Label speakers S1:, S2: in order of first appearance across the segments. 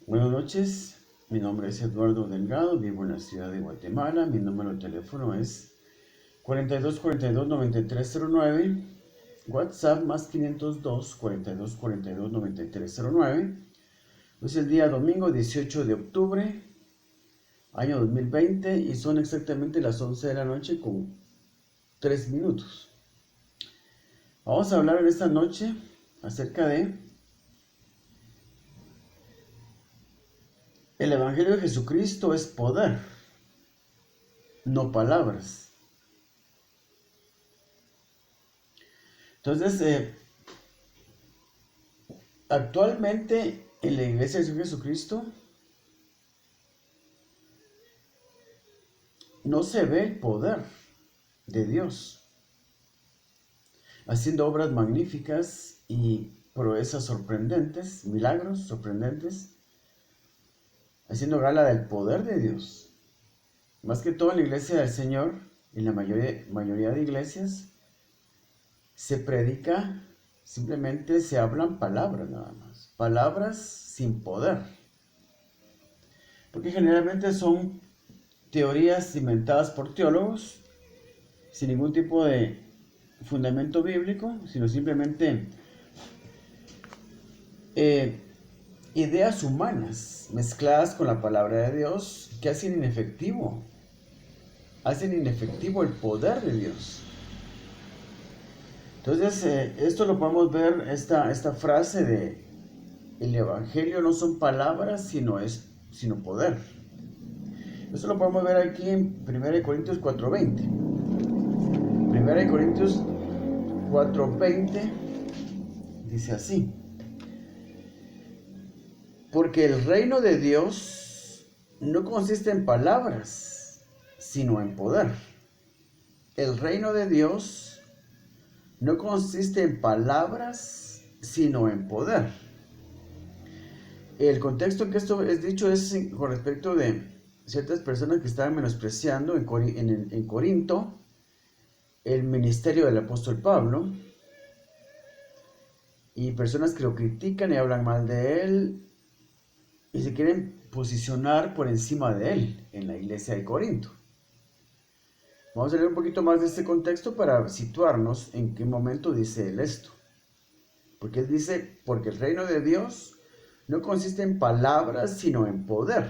S1: Buenas noches, mi nombre es Eduardo Delgado, vivo en la ciudad de Guatemala, mi número de teléfono es 4242-9309, WhatsApp más 502-4242-9309. Hoy es el día domingo 18 de octubre, año 2020, y son exactamente las 11 de la noche con 3 minutos. Vamos a hablar en esta noche acerca de el Evangelio de Jesucristo es poder, no palabras. Entonces, actualmente en la iglesia de Jesucristo no se ve el poder de Dios haciendo obras magníficas y proezas sorprendentes, milagros sorprendentes, haciendo gala del poder de Dios. Más que todo en la iglesia del Señor, en la mayoría de iglesias, se predica, simplemente se hablan palabras nada más, palabras sin poder, porque generalmente son teorías inventadas por teólogos sin ningún tipo de fundamento bíblico, sino simplemente ideas humanas mezcladas con la palabra de Dios que hacen inefectivo el poder de Dios. Entonces, esto lo podemos ver, esta frase de el Evangelio no son palabras, sino poder. Esto lo podemos ver aquí en 1 Corintios 4:20. 1 Corintios 4:20 dice así: porque el reino de Dios no consiste en palabras, sino en poder. El reino de Dios no consiste en palabras, sino en poder. El contexto en que esto es dicho es con respecto de ciertas personas que estaban menospreciando en Corinto el ministerio del apóstol Pablo, y personas que lo critican y hablan mal de él y se quieren posicionar por encima de él en la iglesia de Corinto. Vamos a leer un poquito más de este contexto para situarnos en qué momento dice él esto. Porque él dice, porque el reino de Dios no consiste en palabras, sino en poder.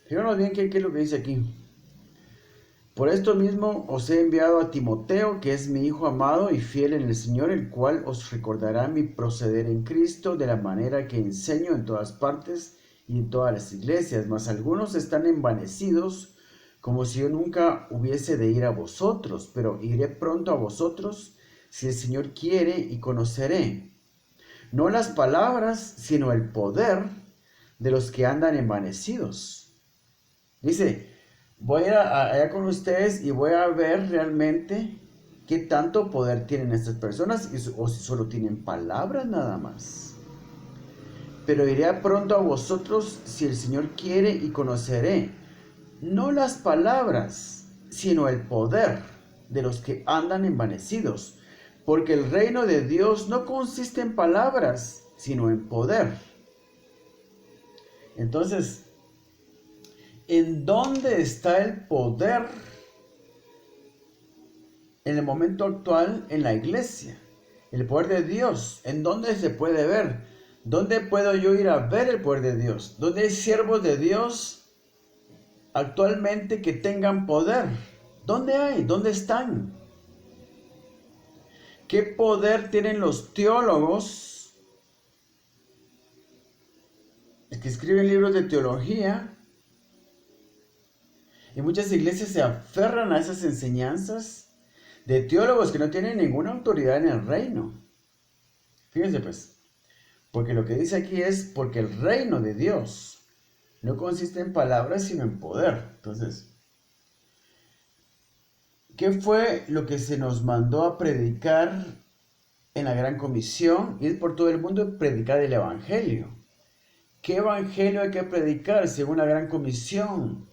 S1: Fíjanos bien qué es lo que dice aquí. Por esto mismo os he enviado a Timoteo, que es mi hijo amado y fiel en el Señor, el cual os recordará mi proceder en Cristo de la manera que enseño en todas partes y en todas las iglesias. Mas algunos están envanecidos, como si yo nunca hubiese de ir a vosotros, pero iré pronto a vosotros, si el Señor quiere, y conoceré, no las palabras, sino el poder de los que andan envanecidos. Dice, voy a ir allá con ustedes y voy a ver realmente qué tanto poder tienen estas personas, o si solo tienen palabras nada más. Pero iré pronto a vosotros si el Señor quiere, y conoceré no las palabras, sino el poder de los que andan envanecidos, porque el reino de Dios no consiste en palabras, sino en poder. Entonces, ¿en dónde está el poder en el momento actual en la iglesia? El poder de Dios, ¿en dónde se puede ver? ¿Dónde puedo yo ir a ver el poder de Dios? ¿Dónde hay siervos de Dios actualmente que tengan poder? ¿Dónde hay? ¿Dónde están? ¿Qué poder tienen los teólogos que escriben libros de teología? Y muchas iglesias se aferran a esas enseñanzas de teólogos que no tienen ninguna autoridad en el reino. Fíjense pues, porque lo que dice aquí es porque el reino de Dios no consiste en palabras, sino en poder. Entonces, ¿qué fue lo que se nos mandó a predicar en la gran comisión? Ir por todo el mundo y predicar el evangelio. ¿Qué evangelio hay que predicar según la gran comisión?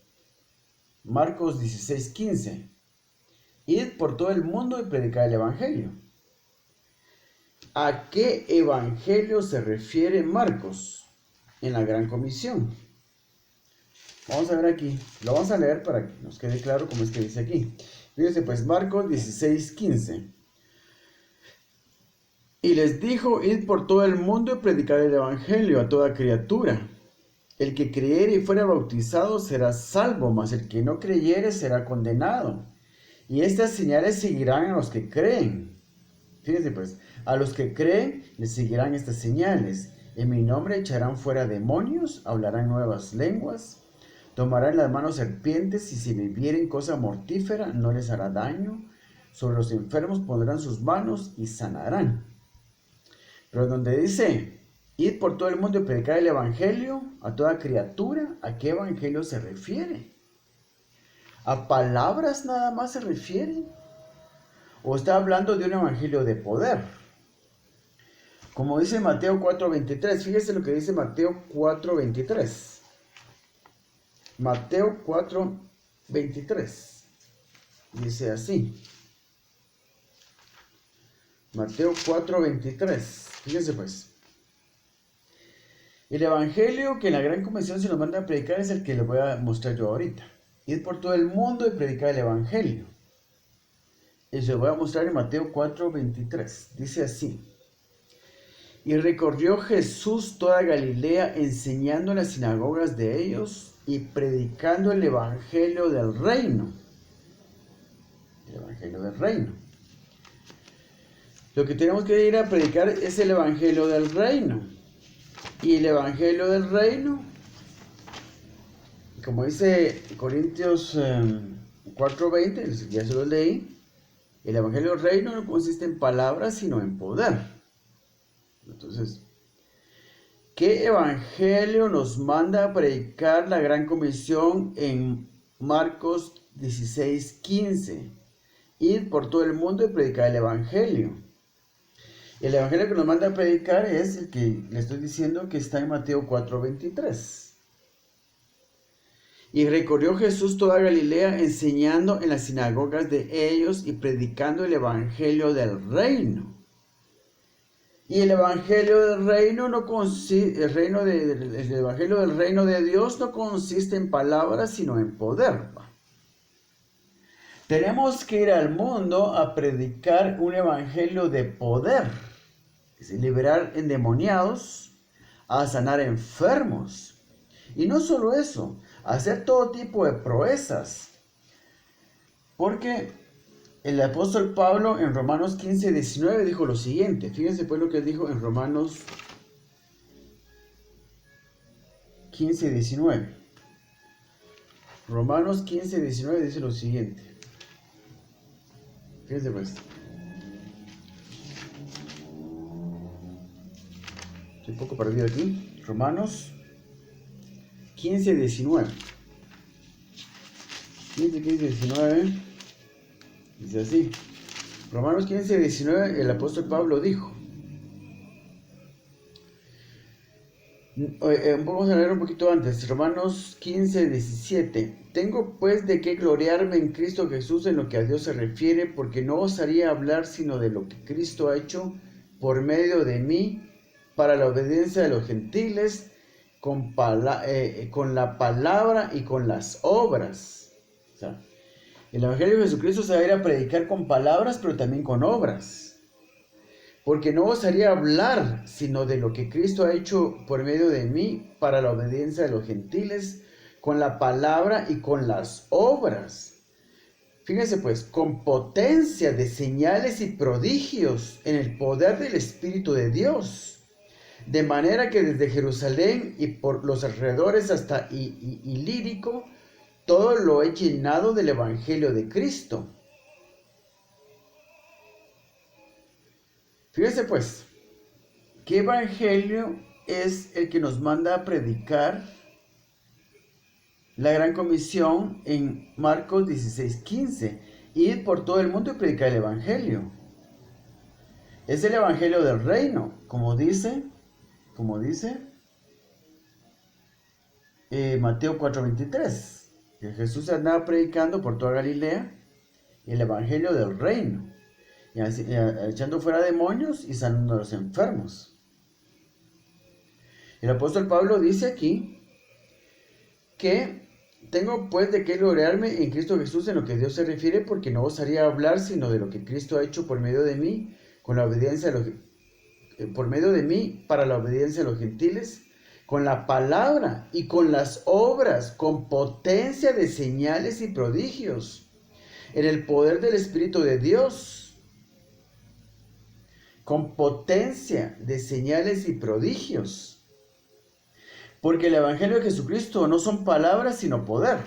S1: Marcos 16:15. Ir por todo el mundo y predicar el evangelio. ¿A qué evangelio se refiere Marcos? en la gran comisión. Vamos a ver aquí, lo vamos a leer para que nos quede claro cómo es que dice aquí. Fíjense pues, Marcos 16:15. Y les dijo, id por todo el mundo y predicad el evangelio a toda criatura. El que creyere y fuera bautizado será salvo, mas el que no creyere será condenado. Y estas señales seguirán a los que creen. Fíjense pues, a los que creen les seguirán estas señales. En mi nombre echarán fuera demonios, hablarán nuevas lenguas, tomarán en las manos serpientes, y si bebieren cosa mortífera no les hará daño. Sobre los enfermos pondrán sus manos y sanarán. Pero donde dice, id por todo el mundo y predicar el evangelio a toda criatura, ¿a qué evangelio se refiere? ¿A palabras nada más se refiere? ¿O está hablando de un evangelio de poder? Como dice Mateo 4:23, fíjese lo que dice Mateo 4:23. Mateo 4:23. Dice así. Mateo 4:23. Fíjense pues. El evangelio que en la gran comisión se nos manda a predicar es el que les voy a mostrar yo ahorita. Ir por todo el mundo y predicar el evangelio. Y se lo voy a mostrar en Mateo 4:23. Dice así. Y recorrió Jesús toda Galilea, enseñando en las sinagogas de ellos y predicando el evangelio del reino. El evangelio del reino. Lo que tenemos que ir a predicar es el evangelio del reino. Y el evangelio del reino, como dice Corintios 4:20, ya se lo leí, el evangelio del reino no consiste en palabras, sino en poder. Entonces, ¿qué evangelio nos manda a predicar la gran comisión en Marcos 16:15? Ir por todo el mundo y predicar el evangelio. El evangelio que nos manda a predicar es el que le estoy diciendo que está en Mateo 4:23. Y recorrió Jesús toda Galilea, enseñando en las sinagogas de ellos y predicando el evangelio del reino. Y el evangelio del reino no consiste, el evangelio del reino de Dios no consiste en palabras, sino en poder. Tenemos que ir al mundo a predicar un evangelio de poder, es decir, liberar endemoniados, a sanar enfermos. Y no solo eso, hacer todo tipo de proezas. Porque el apóstol Pablo en Romanos 15:19 dijo lo siguiente. Fíjense pues lo que dijo en Romanos 15:19. Romanos 15:19 dice lo siguiente. Fíjense pues. Estoy un poco perdido aquí. Romanos 15:19. 15:19. Dice así. Romanos 15:19, el apóstol Pablo dijo. Vamos a leer un poquito antes. Romanos 15:17. Tengo pues de qué gloriarme en Cristo Jesús en lo que a Dios se refiere, porque no osaría hablar sino de lo que Cristo ha hecho por medio de mí para la obediencia de los gentiles, con la palabra y con las obras. O sea, el evangelio de Jesucristo se va a ir a predicar con palabras, pero también con obras. Porque no osaría hablar sino de lo que Cristo ha hecho por medio de mí para la obediencia de los gentiles, con la palabra y con las obras. Fíjense pues, con potencia de señales y prodigios en el poder del Espíritu de Dios. De manera que desde Jerusalén y por los alrededores hasta Ilírico, todo lo he llenado del Evangelio de Cristo. Fíjense pues, ¿qué evangelio es el que nos manda a predicar la gran comisión en Marcos 16:15? Ir por todo el mundo y predicar el evangelio. Es el evangelio del reino, como dice Mateo 4:23, que Jesús andaba predicando por toda Galilea el evangelio del reino, y echando fuera demonios y sanando a los enfermos. El apóstol Pablo dice aquí que tengo pues de qué gloriarme en Cristo Jesús en lo que Dios se refiere, porque no osaría hablar sino de lo que Cristo ha hecho por medio de mí, con la obediencia a por medio de mí para la obediencia a los gentiles, con la palabra y con las obras, con potencia de señales y prodigios, en el poder del Espíritu de Dios, con potencia de señales y prodigios. Porque el Evangelio de Jesucristo no son palabras, sino poder.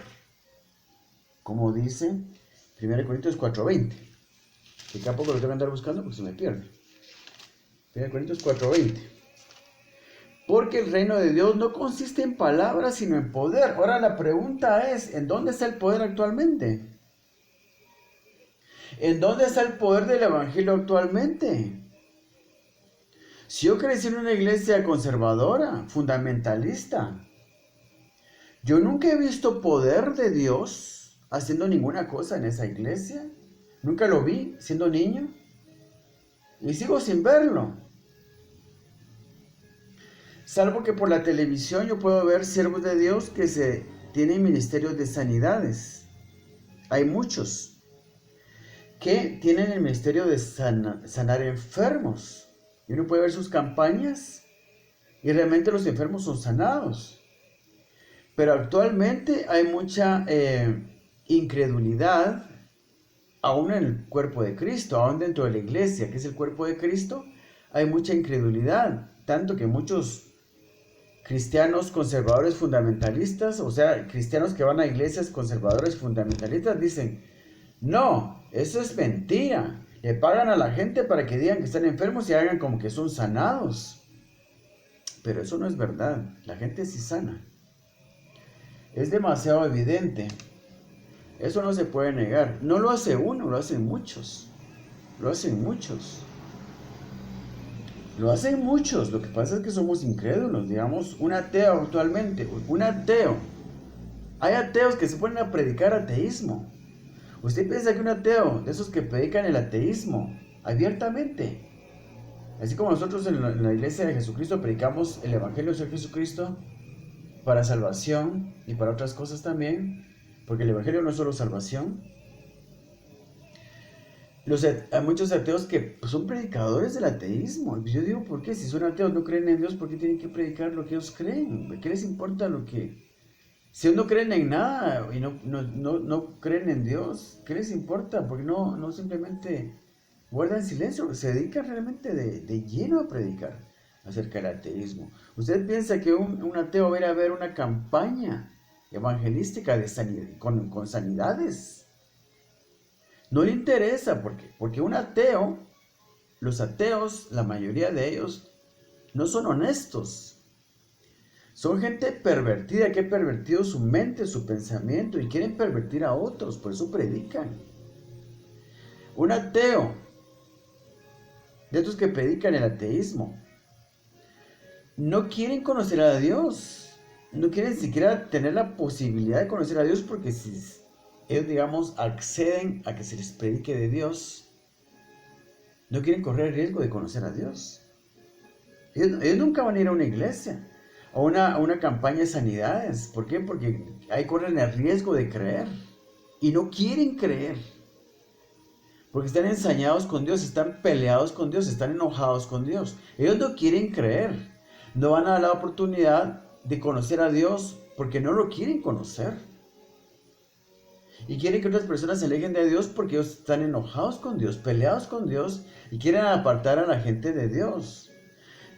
S1: Como dice 1 Corintios 4:20. Que tampoco lo tengo que andar buscando porque se me pierde. 1 Corintios 4:20. Porque el reino de Dios no consiste en palabras, sino en poder. Ahora la pregunta es, ¿en dónde está el poder actualmente? ¿En dónde está el poder del Evangelio actualmente? Si yo crecí en una iglesia conservadora, fundamentalista, yo nunca he visto poder de Dios haciendo ninguna cosa en esa iglesia. Nunca lo vi siendo niño y sigo sin verlo. Salvo que por la televisión yo puedo ver siervos de Dios que tienen ministerios de sanidades. Hay muchos que tienen el ministerio de sanar enfermos. Y uno puede ver sus campañas y realmente los enfermos son sanados. Pero actualmente hay mucha incredulidad, aún en el cuerpo de Cristo, aún dentro de la iglesia, que es el cuerpo de Cristo, hay mucha incredulidad. Tanto que muchos cristianos conservadores fundamentalistas, o sea, cristianos que van a iglesias conservadores fundamentalistas, dicen, no, eso es mentira. Le pagan a la gente para que digan que están enfermos y hagan como que son sanados. Pero eso no es verdad. La gente sí sana. Es demasiado evidente. Eso no se puede negar. No lo hace uno, lo hacen muchos. Lo hacen muchos. Lo hacen muchos. Lo que pasa es que somos incrédulos. Digamos, un ateo actualmente. Un ateo. Hay ateos que se ponen a predicar ateísmo. ¿Usted piensa que un ateo, de esos que predican el ateísmo abiertamente, así como nosotros en la iglesia de Jesucristo predicamos el Evangelio de Jesucristo para salvación y para otras cosas también, porque el Evangelio no es solo salvación? Hay muchos ateos que son predicadores del ateísmo. Yo digo, ¿por qué? Si son ateos, no creen en Dios, ¿por qué tienen que predicar lo que ellos creen? ¿Qué les importa lo que... Si ellos no creen en nada y no creen en Dios, ¿qué les importa? Porque no simplemente guardan silencio, se dedican realmente de lleno a predicar acerca del ateísmo. ¿Usted piensa que un ateo va a ir a ver una campaña evangelística de con sanidades? No le interesa, porque un ateo, los ateos, la mayoría de ellos, no son honestos. Son gente pervertida que ha pervertido su mente, su pensamiento y quieren pervertir a otros, por eso predican. Un ateo, de estos que predican el ateísmo, no quieren conocer a Dios, no quieren siquiera tener la posibilidad de conocer a Dios, porque si ellos, digamos, acceden a que se les predique de Dios, no quieren correr el riesgo de conocer a Dios. Ellos nunca van a ir a una iglesia, a una campaña de sanidades. ¿Por qué? Porque ahí corren el riesgo de creer y no quieren creer. Porque están ensañados con Dios, están peleados con Dios, están enojados con Dios. Ellos no quieren creer. No van a dar la oportunidad de conocer a Dios porque no lo quieren conocer. Y quieren que otras personas se alejen de Dios porque ellos están enojados con Dios, peleados con Dios y quieren apartar a la gente de Dios.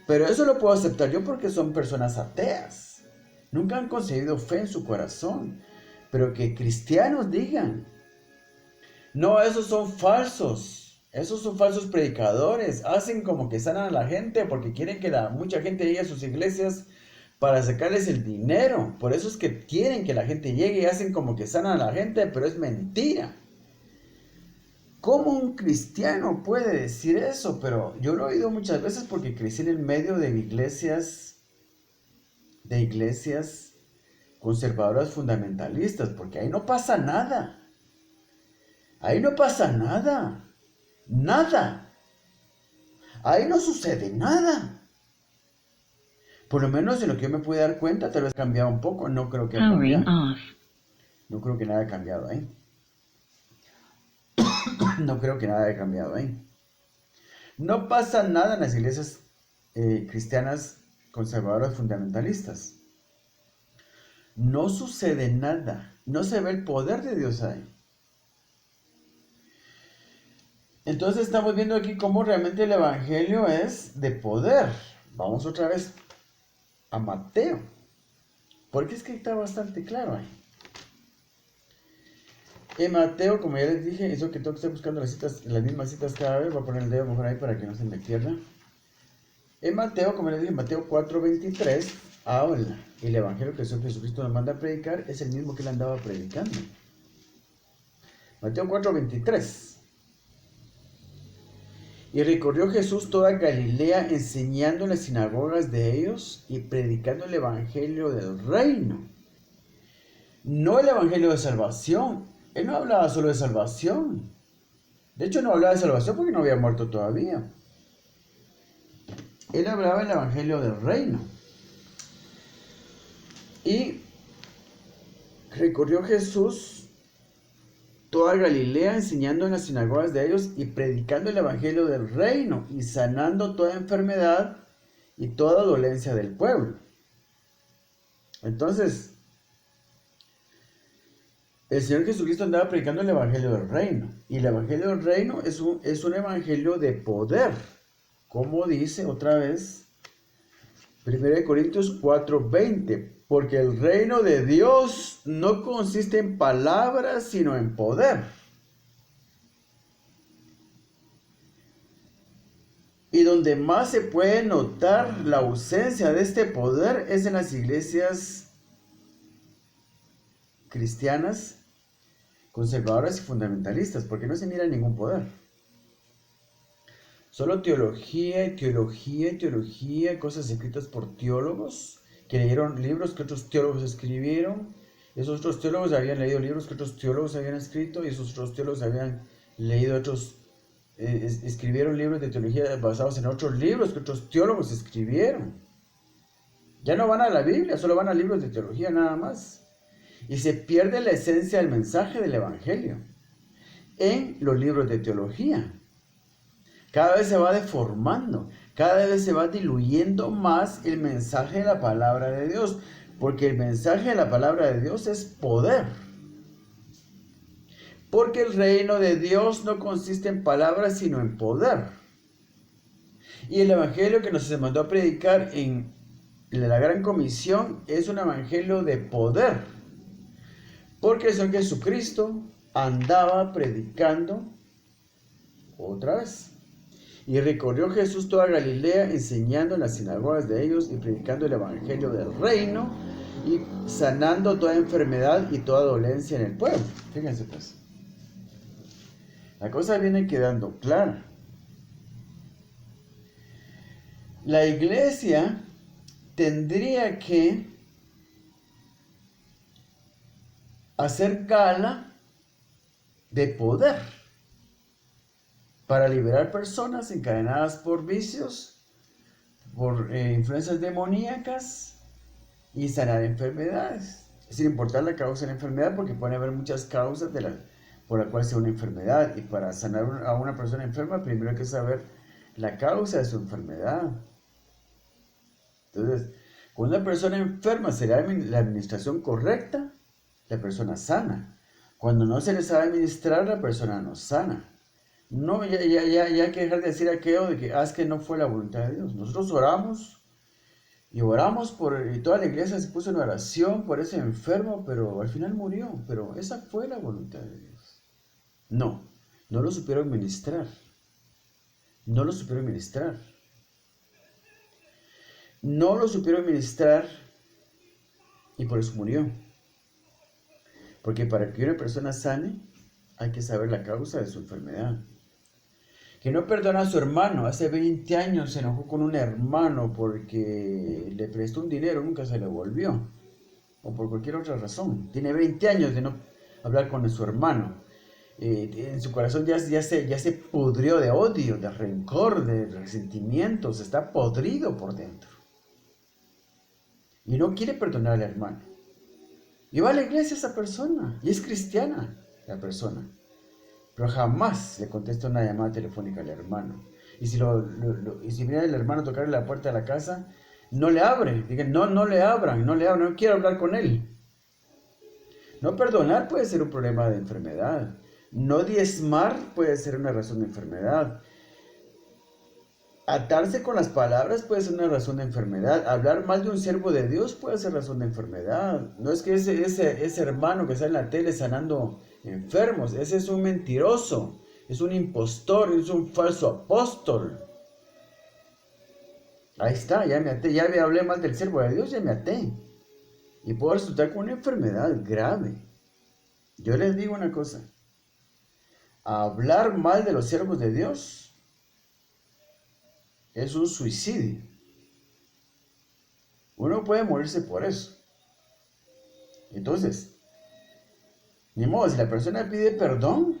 S1: Pero eso lo puedo aceptar yo porque son personas ateas. Nunca han concebido fe en su corazón. Pero que cristianos digan, no, esos son falsos predicadores, hacen como que sanan a la gente porque quieren que mucha gente llegue a sus iglesias para sacarles el dinero. Por eso es que quieren que la gente llegue y hacen como que sanan a la gente, pero es mentira. ¿Cómo un cristiano puede decir eso? Pero yo lo he oído muchas veces porque crecí en el medio de iglesias conservadoras fundamentalistas, porque ahí no pasa nada. Ahí no pasa nada. Nada. Ahí no sucede nada. Por lo menos en lo que yo me pude dar cuenta, tal vez ha cambiado un poco. No creo que ha
S2: Powering
S1: cambiado.
S2: off.
S1: No creo que nada haya cambiado ahí. No creo que nada haya cambiado ahí. No pasa nada en las iglesias cristianas conservadoras fundamentalistas. No sucede nada. No se ve el poder de Dios ahí. Entonces estamos viendo aquí cómo realmente el evangelio es de poder. Vamos otra vez a Mateo. Porque es que está bastante claro ahí. En Mateo, como ya les dije, eso que tengo que estar buscando las mismas citas cada vez. Voy a poner el dedo mejor ahí para que no se me pierda. En Mateo, como les dije, Mateo 4:23, habla. El evangelio que Jesucristo nos manda a predicar es el mismo que él andaba predicando. Mateo 4:23. Y recorrió Jesús toda Galilea, enseñando en las sinagogas de ellos y predicando el evangelio del reino. No el evangelio de salvación. Él no hablaba solo de salvación. De hecho, no hablaba de salvación porque no había muerto todavía. Él hablaba del evangelio del reino. Y recorrió Jesús toda Galilea, enseñando en las sinagogas de ellos y predicando el evangelio del reino y sanando toda enfermedad y toda dolencia del pueblo. Entonces, el Señor Jesucristo andaba predicando el evangelio del reino. Y el evangelio del reino es un evangelio de poder. Como dice otra vez 1 Corintios 4:20. Porque el reino de Dios no consiste en palabras, sino en poder. Y donde más se puede notar la ausencia de este poder es en las iglesias cristianas, conservadoras y fundamentalistas, porque no se mira ningún poder. Solo teología y teología y teología, cosas escritas por teólogos que leyeron libros que otros teólogos escribieron. Esos otros teólogos habían leído libros que otros teólogos habían escrito, y esos otros teólogos habían leído escribieron libros de teología basados en otros libros que otros teólogos escribieron. Ya no van a la Biblia, solo van a libros de teología nada más. Y se pierde la esencia del mensaje del evangelio en los libros de teología. Cada vez se va deformando, cada vez se va diluyendo más el mensaje de la palabra de Dios, porque el mensaje de la palabra de Dios es poder. Porque el reino de Dios no consiste en palabras, sino en poder. Y el evangelio que nos mandó a predicar en la Gran Comisión es un evangelio de poder. Porque el Señor Jesucristo andaba predicando otra vez. Y recorrió Jesús toda Galilea, enseñando en las sinagogas de ellos y predicando el evangelio del reino y sanando toda enfermedad y toda dolencia en el pueblo. Fíjense pues. La cosa viene quedando clara. La iglesia tendría que hacer gala de poder para liberar personas encadenadas por vicios, por influencias demoníacas y sanar enfermedades. Sin importar la causa de la enfermedad, porque pueden haber muchas causas por la cual sea una enfermedad. Y para sanar a una persona enferma, primero hay que saber la causa de su enfermedad. Entonces, cuando una persona enferma se le da la administración correcta, la persona sana. Cuando no se le sabe administrar, la persona no sana. No, ya hay que dejar de decir aquello de que es que no fue la voluntad de Dios. Nosotros oramos y toda la iglesia se puso en oración por ese enfermo, pero al final murió. Pero esa fue la voluntad de Dios. No lo supieron ministrar. No lo supieron ministrar. No lo supieron ministrar y por eso murió. Porque para que una persona sane, hay que saber la causa de su enfermedad. Que no perdona a su hermano. Hace 20 años se enojó con un hermano porque le prestó un dinero, nunca se le devolvió. O por cualquier otra razón. Tiene 20 años de no hablar con su hermano. En su corazón ya se pudrió de odio, de rencor, de resentimientos. Está podrido por dentro. y no quiere perdonar al hermano. Y va a la iglesia esa persona, y es cristiana la persona, pero jamás le contesta una llamada telefónica al hermano. Y si viene el hermano a tocarle la puerta de la casa, no le abre. Digan, no le abran, no quiero hablar con él. No perdonar puede ser un problema de enfermedad. No diezmar puede ser una razón de enfermedad. Atarse con las palabras puede ser una razón de enfermedad. Hablar mal de un siervo de Dios puede ser razón de enfermedad. No es que ese hermano que está en la tele sanando enfermos, ese es un mentiroso, es un impostor, es un falso apóstol. Ahí está, ya me até, ya me hablé mal del siervo de Dios, ya me até. Y puedo resultar con una enfermedad grave. Yo les digo una cosa, hablar mal de los siervos de Dios es un suicidio. Uno puede morirse por eso. Entonces, ni modo, si la persona pide perdón,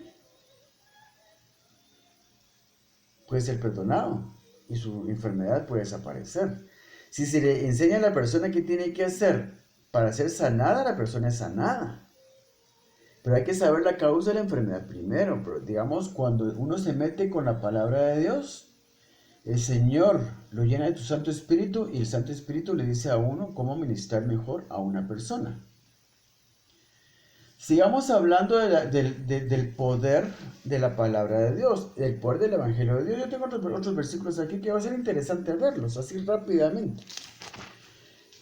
S1: puede ser perdonado y su enfermedad puede desaparecer. Si se le enseña a la persona qué tiene que hacer para ser sanada, la persona es sanada. Pero hay que saber la causa de la enfermedad primero. Pero digamos, cuando uno se mete con la palabra de Dios, el Señor lo llena de su Santo Espíritu y el Santo Espíritu le dice a uno cómo ministrar mejor a una persona. Sigamos hablando del poder de la palabra de Dios, del poder del Evangelio de Dios. Yo tengo otros versículos aquí que va a ser interesante verlos, así rápidamente.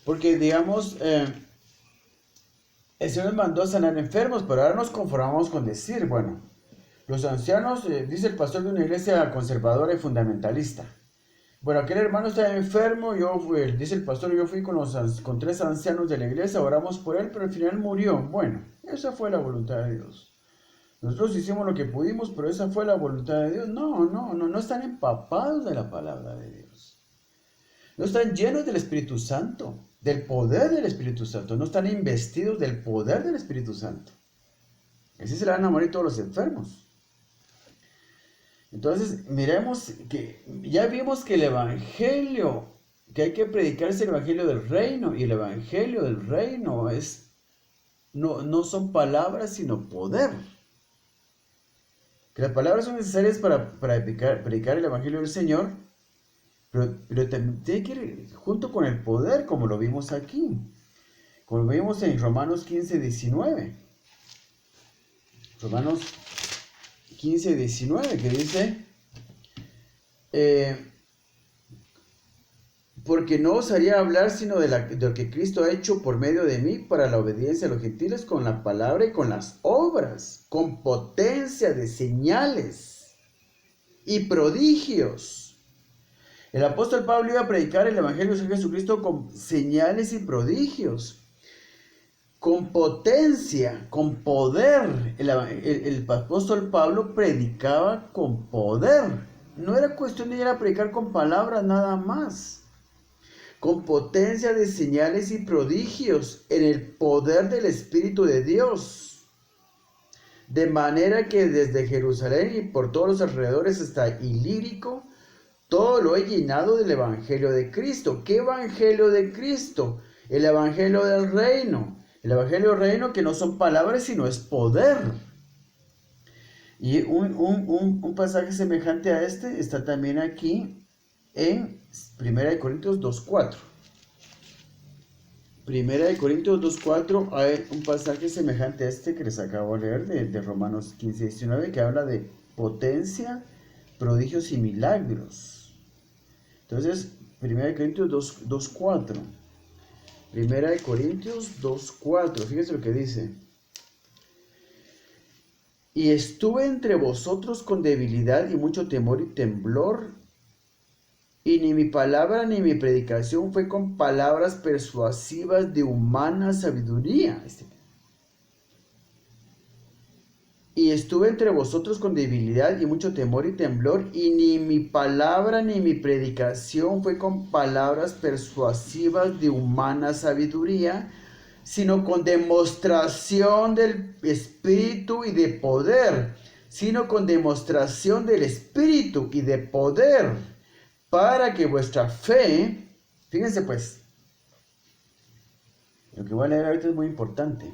S1: Porque, digamos, el Señor nos mandó a sanar enfermos, pero ahora nos conformamos con decir, bueno, los ancianos, dice el pastor de una iglesia conservadora y fundamentalista. Bueno, aquel hermano está enfermo, dice el pastor, yo fui con 3 ancianos de la iglesia, oramos por él, pero al final murió. Bueno, esa fue la voluntad de Dios. Nosotros hicimos lo que pudimos, pero esa fue la voluntad de Dios. No están empapados de la palabra de Dios. No están llenos del Espíritu Santo, del poder del Espíritu Santo. No están investidos del poder del Espíritu Santo. Así se le van a morir todos los enfermos. Entonces, miremos que ya vimos que el evangelio, que hay que predicar es el evangelio del reino, y el evangelio del reino no son palabras, sino poder. Que las palabras son necesarias para predicar el evangelio del Señor, pero también tiene que ir junto con el poder, como lo vimos aquí, como lo vimos en Romanos 15:19. Romanos 15:19, que dice, porque no osaría hablar sino de lo que Cristo ha hecho por medio de mí para la obediencia a los gentiles con la palabra y con las obras, con potencia de señales y prodigios. El apóstol Pablo iba a predicar el evangelio de Jesucristo con señales y prodigios, con potencia, con poder. El apóstol Pablo predicaba con poder. No era cuestión de ir a predicar con palabras nada más. Con potencia de señales y prodigios en el poder del Espíritu de Dios. De manera que desde Jerusalén y por todos los alrededores hasta Ilírico, todo lo he llenado del Evangelio de Cristo. ¿Qué Evangelio de Cristo? El Evangelio del Reino. El Evangelio del Reino, que no son palabras, sino es poder. Y un pasaje semejante a este está también aquí en 1 Corintios 2:4. 1 Corintios 2:4 hay un pasaje semejante a este que les acabo de leer de Romanos 15:19, que habla de potencia, prodigios y milagros. Entonces, 1 Corintios 2:4. 1 Corintios 2:4, fíjense lo que dice. Y estuve entre vosotros con debilidad y mucho temor y temblor, y ni mi palabra ni mi predicación fue con palabras persuasivas de humana sabiduría. Y estuve entre vosotros con debilidad y mucho temor y temblor, y ni mi palabra ni mi predicación fue con palabras persuasivas de humana sabiduría, sino con demostración del Espíritu y de poder, sino con demostración del Espíritu y de poder, para que vuestra fe, fíjense pues, Lo que voy a leer ahorita es muy importante.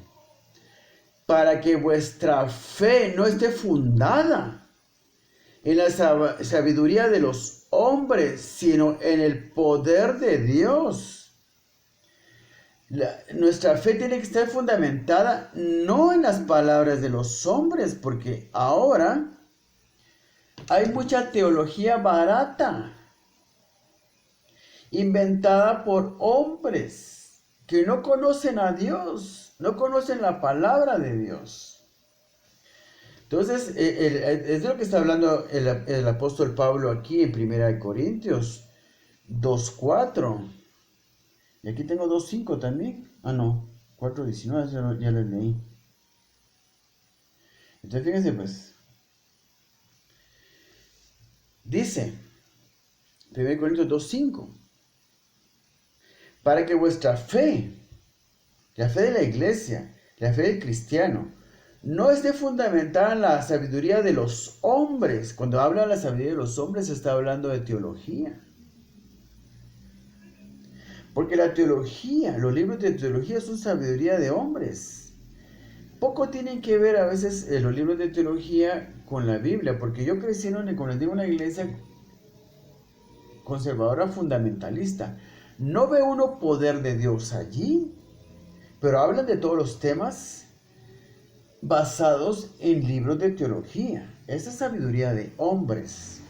S1: Para que vuestra fe no esté fundada en la sabiduría de los hombres, sino en el poder de Dios. Nuestra fe tiene que estar fundamentada no en las palabras de los hombres, porque ahora hay mucha teología barata, inventada por hombres que no conocen a Dios, no conocen la palabra de Dios. Entonces, es de lo que está hablando el apóstol Pablo aquí en 1 Corintios 2:4. Y aquí tengo 2:5 también. Ah, no, 4:19, ya lo leí. Entonces, fíjense pues. Dice, 1 Corintios 2:5. Para que vuestra fe, la fe de la iglesia, la fe del cristiano, no esté fundamentada en la sabiduría de los hombres. Cuando habla de la sabiduría de los hombres, se está hablando de teología. Porque la teología, los libros de teología son sabiduría de hombres. Poco tienen que ver a veces los libros de teología con la Biblia, porque yo crecí en una iglesia conservadora fundamentalista. No ve uno poder de Dios allí, pero hablan de todos los temas basados en libros de teología. Esa es sabiduría de hombres.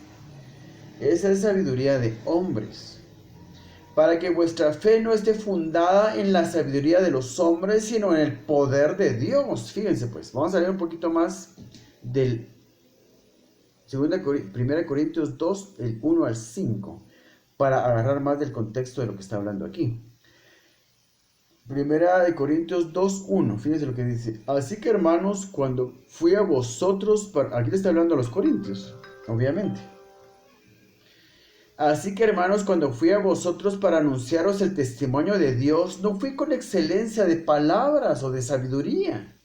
S1: Esa es sabiduría de hombres. Para que vuestra fe no esté fundada en la sabiduría de los hombres, sino en el poder de Dios. Fíjense pues, vamos a leer un poquito más del 1 Corintios 2, el 1 al 5, para agarrar más del contexto de lo que está hablando aquí. 1 Corintios 2, 1, fíjense lo que dice. Así que hermanos, cuando fui a vosotros, aquí le está hablando a los corintios, obviamente. Así que hermanos, cuando fui a vosotros para anunciaros el testimonio de Dios, no fui con excelencia de palabras o de sabiduría.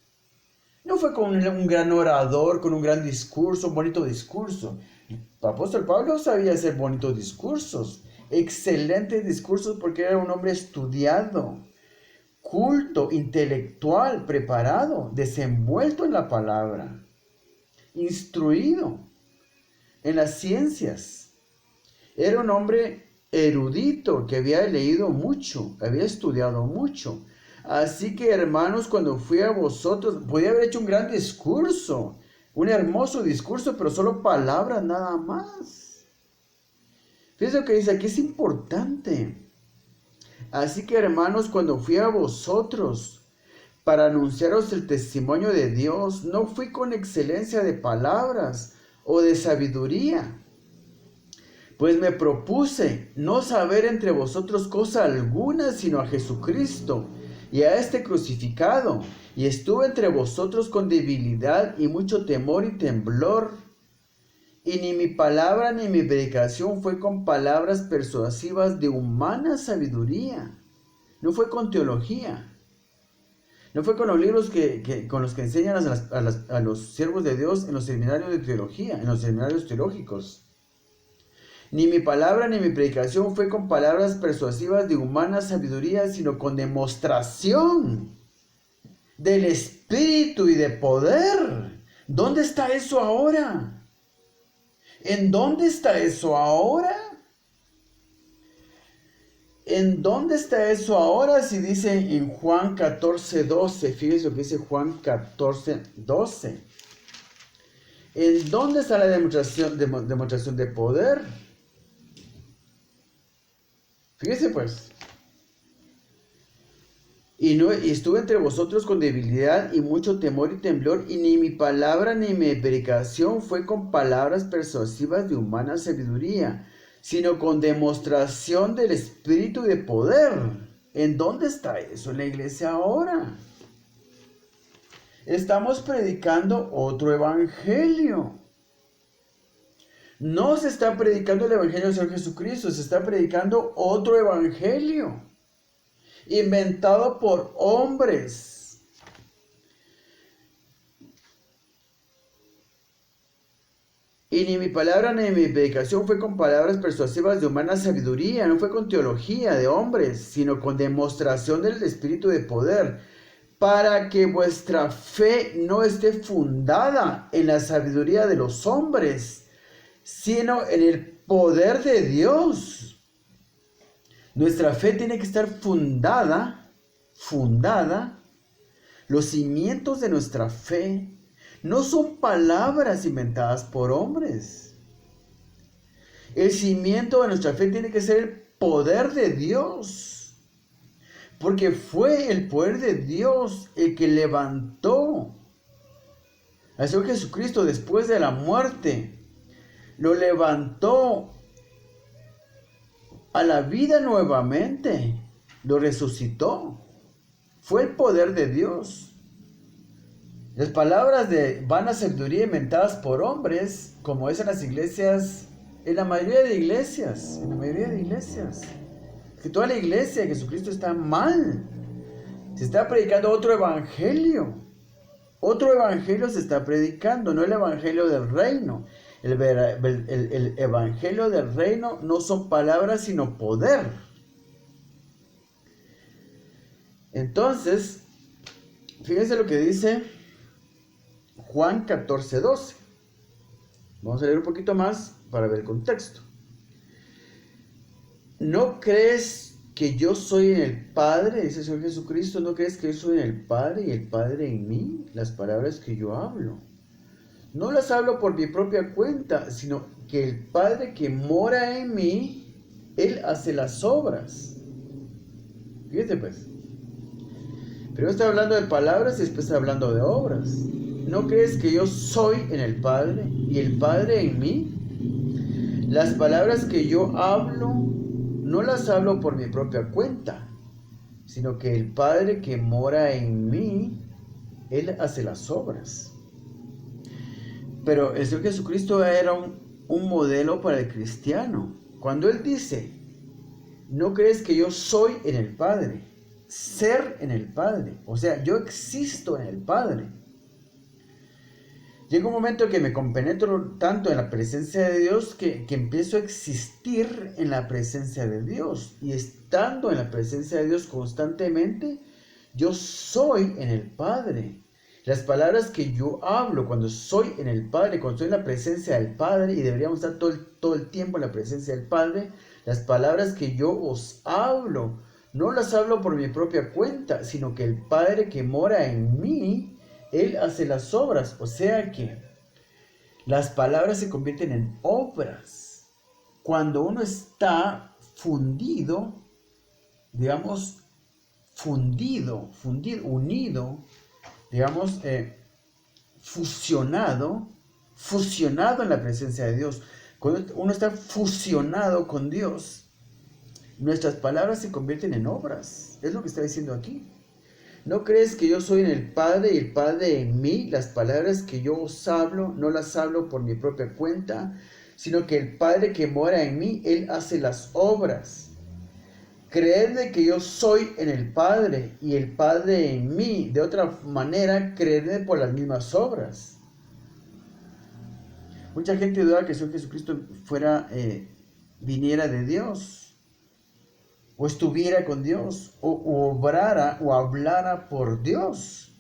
S1: No fue con un gran orador, con un gran discurso, un bonito discurso. El apóstol Pablo sabía hacer bonitos discursos, excelentes discursos, porque era un hombre estudiado, culto, intelectual, preparado, desenvuelto en la palabra, instruido en las ciencias. Era un hombre erudito que había leído mucho, había estudiado mucho. Así que hermanos, cuando fui a vosotros, podía haber hecho un gran discurso, un hermoso discurso, pero solo palabras nada más. Fíjense lo que dice aquí, es importante. Así que hermanos, cuando fui a vosotros para anunciaros el testimonio de Dios, no fui con excelencia de palabras o de sabiduría, pues me propuse no saber entre vosotros cosa alguna, sino a Jesucristo y a este crucificado, y estuve entre vosotros con debilidad y mucho temor y temblor. Y ni mi palabra ni mi predicación fue con palabras persuasivas de humana sabiduría, no fue con teología, no fue con los libros con los que enseñan a los siervos de Dios en los seminarios de teología, en los seminarios teológicos. Ni mi palabra ni mi predicación fue con palabras persuasivas de humana sabiduría, sino con demostración del Espíritu y de poder. ¿Dónde está eso ahora? ¿En dónde está eso ahora? ¿En dónde está eso ahora? Si dice en Juan 14:12, fíjense lo que dice Juan 14:12. ¿En dónde está la demostración de poder? Fíjense pues. Y estuve entre vosotros con debilidad y mucho temor y temblor, y ni mi palabra ni mi predicación fue con palabras persuasivas de humana sabiduría, sino con demostración del Espíritu y de poder. ¿En dónde está eso en la iglesia ahora? Estamos predicando otro evangelio. No se está predicando el evangelio del Señor Jesucristo, se está predicando otro evangelio, inventado por hombres. Y ni mi palabra ni mi predicación fue con palabras persuasivas de humana sabiduría, no fue con teología de hombres, sino con demostración del Espíritu de poder, para que vuestra fe no esté fundada en la sabiduría de los hombres, sino en el poder de Dios. Nuestra fe tiene que estar fundada. Los cimientos de nuestra fe no son palabras inventadas por hombres. El cimiento de nuestra fe tiene que ser el poder de Dios. Porque fue el poder de Dios el que levantó al Señor Jesucristo después de la muerte. Lo levantó a la vida nuevamente. Lo resucitó. Fue el poder de Dios. Las palabras de vana sabiduría inventadas por hombres, como es en las iglesias, en la mayoría de iglesias, que toda la iglesia de Jesucristo está mal. Se está predicando otro evangelio se está predicando, no el evangelio del reino. El evangelio del reino no son palabras sino poder. Entonces, fíjense lo que dice Juan 14:12. Vamos a leer un poquito más para ver el contexto. ¿No crees que yo soy en el Padre? Dice el Señor Jesucristo. ¿No crees que yo soy en el Padre y el Padre en mí? Las palabras que yo hablo, no las hablo por mi propia cuenta, sino que el Padre que mora en mí, Él hace las obras. Fíjate pues. Primero está hablando de palabras y después está hablando de obras. ¿No crees que yo soy en el Padre y el Padre en mí? Las palabras que yo hablo, no las hablo por mi propia cuenta, sino que el Padre que mora en mí, Él hace las obras. Pero el Señor Jesucristo era un modelo para el cristiano. Cuando Él dice, ¿no crees que yo soy en el Padre? Ser en el Padre. O sea, yo existo en el Padre. Llega un momento que me compenetro tanto en la presencia de Dios que empiezo a existir en la presencia de Dios. Y estando en la presencia de Dios constantemente, yo soy en el Padre. Las palabras que yo hablo cuando soy en el Padre, cuando estoy en la presencia del Padre, y deberíamos estar todo el tiempo en la presencia del Padre, las palabras que yo os hablo, no las hablo por mi propia cuenta, sino que el Padre que mora en mí, Él hace las obras. O sea que las palabras se convierten en obras. Cuando uno está fundido, digamos, unido, digamos, fusionado en la presencia de Dios. Cuando uno está fusionado con Dios, nuestras palabras se convierten en obras. Es lo que está diciendo aquí. ¿No crees que yo soy en el Padre y el Padre en mí? Las palabras que yo os hablo, no las hablo por mi propia cuenta, sino que el Padre que mora en mí, Él hace las obras. Creedme que yo soy en el Padre y el Padre en mí. De otra manera, creedme por las mismas obras. Mucha gente duda que el Señor Jesucristo viniera de Dios, o estuviera con Dios, o obrara o hablara por Dios.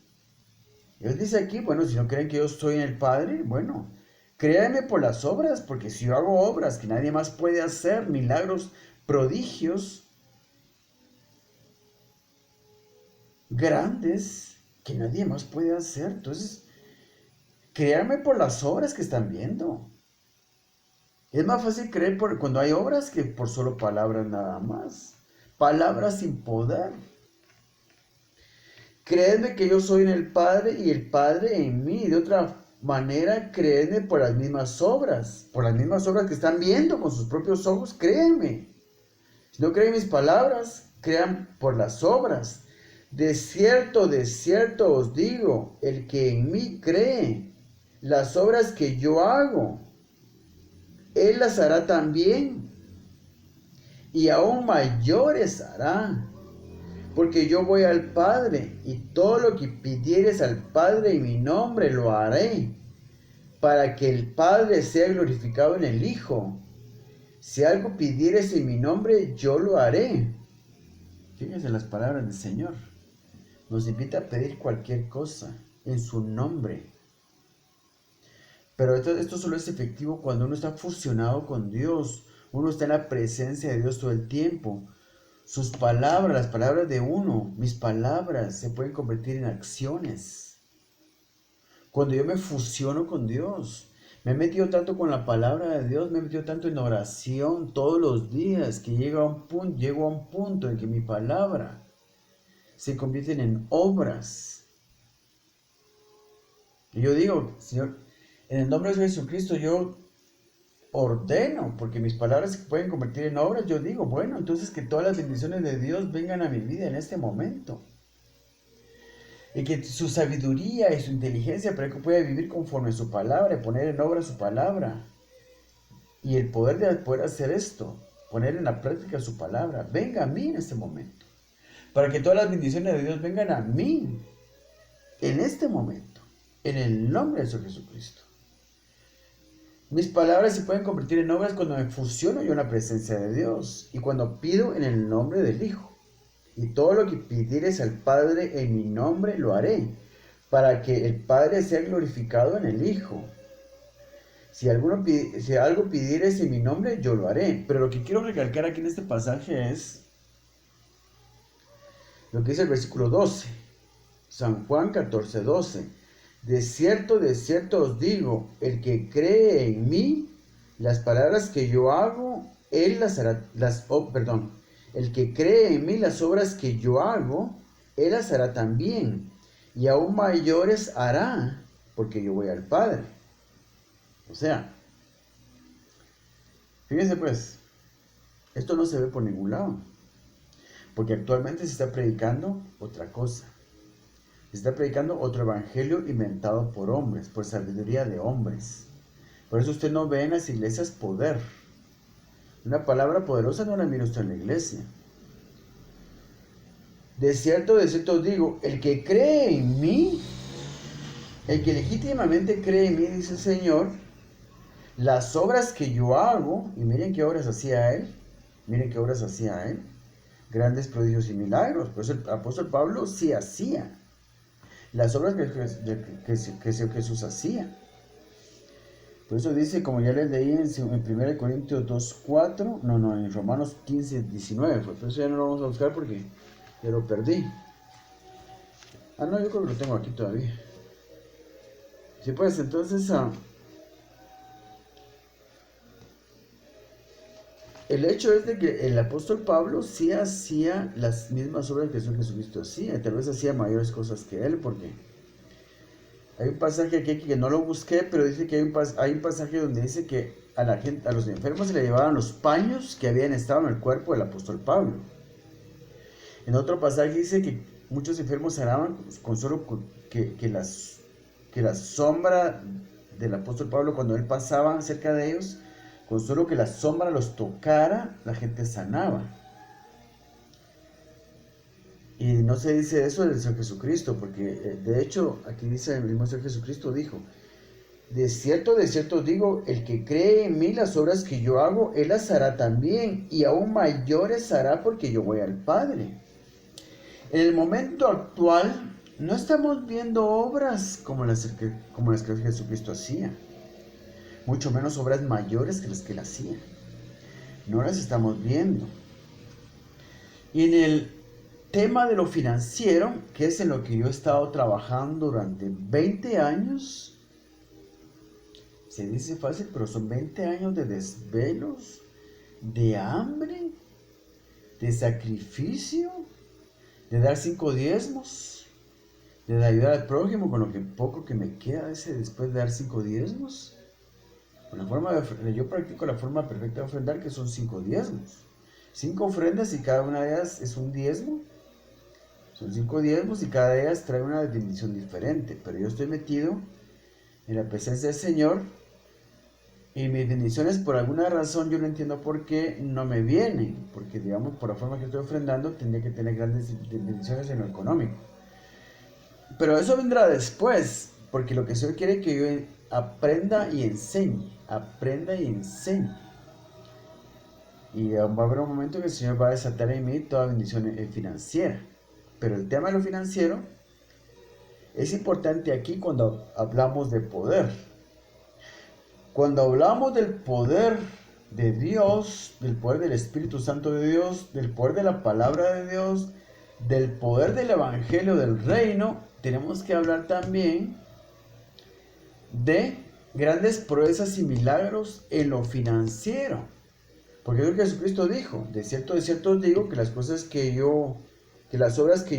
S1: Él dice aquí, bueno, si no creen que yo estoy en el Padre, bueno, créanme por las obras, porque si yo hago obras que nadie más puede hacer, milagros, prodigios, grandes, que nadie más puede hacer, entonces, créanme por las obras que están viendo. Es más fácil creer cuando hay obras que por solo palabras nada más. Palabras sin poder. Creedme que yo soy en el Padre y el Padre en mí. De otra manera, creedme por las mismas obras. Por las mismas obras que están viendo con sus propios ojos, créanme. Si no creen mis palabras, crean por las obras. De cierto os digo, el que en mí cree, las obras que yo hago, Él las hará también, y aún mayores hará, porque yo voy al Padre, y todo lo que pidieres al Padre en mi nombre lo haré, para que el Padre sea glorificado en el Hijo. Si algo pidieres en mi nombre, yo lo haré. Fíjense las palabras del Señor. Nos invita a pedir cualquier cosa en su nombre. Pero esto solo es efectivo cuando uno está fusionado con Dios. Uno está en la presencia de Dios todo el tiempo. Sus palabras, las palabras de uno, mis palabras se pueden convertir en acciones. Cuando yo me fusiono con Dios, me he metido tanto con la palabra de Dios, me he metido tanto en oración todos los días, que llego a un punto en que mi palabra se convierten en obras. Y yo digo, Señor, en el nombre de Jesucristo yo ordeno, porque mis palabras se pueden convertir en obras. Yo digo, bueno, entonces que todas las bendiciones de Dios vengan a mi vida en este momento. Y que su sabiduría y su inteligencia para que pueda vivir conforme a su palabra y poner en obra su palabra. Y el poder de poder hacer esto, poner en la práctica su palabra, venga a mí en este momento. Para que todas las bendiciones de Dios vengan a mí en este momento. En el nombre de Jesucristo. Mis palabras se pueden convertir en obras cuando me fusiono yo en la presencia de Dios y cuando pido en el nombre del Hijo. Y todo lo que pidieres al Padre en mi nombre lo haré, para que el Padre sea glorificado en el Hijo. Si algo pidieres en mi nombre, yo lo haré. Pero lo que quiero recalcar aquí en este pasaje es lo que dice el versículo 12. San Juan 14:12. De cierto os digo, el que cree en mí, las palabras que yo hago, él las hará, el que cree en mí, las obras que yo hago, él las hará también, y aún mayores hará, porque yo voy al Padre. O sea, fíjense pues, esto no se ve por ningún lado, porque actualmente se está predicando otra cosa. Se está predicando otro evangelio inventado por hombres, por sabiduría de hombres. Por eso usted no ve en las iglesias poder. Una palabra poderosa no la mira usted en la iglesia. De cierto os digo, el que cree en mí, el que legítimamente cree en mí, dice el Señor, las obras que yo hago, y miren qué obras hacía él, grandes prodigios y milagros. Por eso el apóstol Pablo sí hacía las obras que Jesús hacía. Por eso dice, como ya les leí en 1 Corintios 2:4, en Romanos 15:19, por eso ya no lo vamos a buscar porque ya lo perdí. Yo creo que lo tengo aquí todavía. Sí, pues entonces, el hecho es de que el apóstol Pablo sí hacía las mismas obras que Jesucristo hacía, tal vez hacía mayores cosas que él, porque hay un pasaje aquí que no lo busqué, pero dice que hay un pasaje donde dice que a los enfermos se le llevaban los paños que habían estado en el cuerpo del apóstol Pablo. En otro pasaje dice que muchos enfermos sanaban con solo que la sombra del apóstol Pablo, cuando él pasaba cerca de ellos, con solo que la sombra los tocara, la gente sanaba. Y no se dice eso del Señor Jesucristo, porque de hecho aquí dice el mismo Señor Jesucristo dijo, de cierto os digo, el que cree en mí, las obras que yo hago, él las hará también, y aún mayores hará, porque yo voy al Padre. En el momento actual no estamos viendo obras como las que Jesucristo hacía, mucho menos obras mayores que las que él hacía. No las estamos viendo. Y en el tema de lo financiero, que es en lo que yo he estado trabajando durante 20 años, se dice fácil, pero son 20 años de desvelos, de hambre, de sacrificio, de dar 5 diezmos, de ayudar al prójimo con lo que poco que me queda después de dar 5 diezmos. Yo practico la forma perfecta de ofrendar, que son 5 diezmos. 5 ofrendas y cada una de ellas es un diezmo. Son 5 diezmos y cada de ellas trae una bendición diferente. Pero yo estoy metido en la presencia del Señor y mis bendiciones, por alguna razón, yo no entiendo por qué no me vienen. Porque, digamos, por la forma que estoy ofrendando, tendría que tener grandes bendiciones en lo económico. Pero eso vendrá después, porque lo que el Señor quiere es que yo aprenda y enseñe, aprenda y enseñe. Y va a haber un momento que el Señor va a desatar en mí toda bendición financiera. Pero el tema de lo financiero es importante aquí cuando hablamos de poder. Cuando hablamos del poder de Dios, del poder del Espíritu Santo de Dios, del poder de la palabra de Dios, del poder del Evangelio del Reino, tenemos que hablar también de grandes proezas y milagros en lo financiero. Porque es lo que Jesucristo dijo: de cierto os digo que las obras que